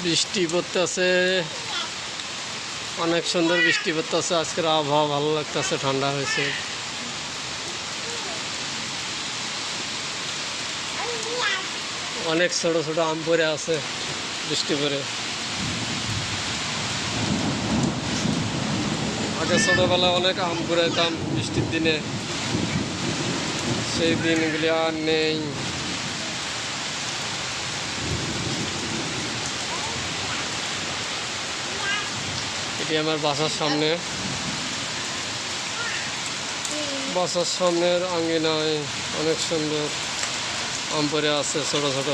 বৃষ্টি পড়তেছে, অনেক সুন্দর বৃষ্টি পড়তেছে। আজকের আবহাওয়া ভালো লাগতেছে, ঠান্ডা হয়েছে। অনেক ছোট ছোট আম পড়ে আছে বৃষ্টি পরে। আগে ছোটবেলায় অনেক আম কুড়াইতাম বৃষ্টির দিনে, সেই দিনগুলি আর নেই। এটি আমার বাসার সামনে, বাসার সামনের আঙ্গিনায় অনেক সুন্দর আম পড়ে আছে ছোট ছোট।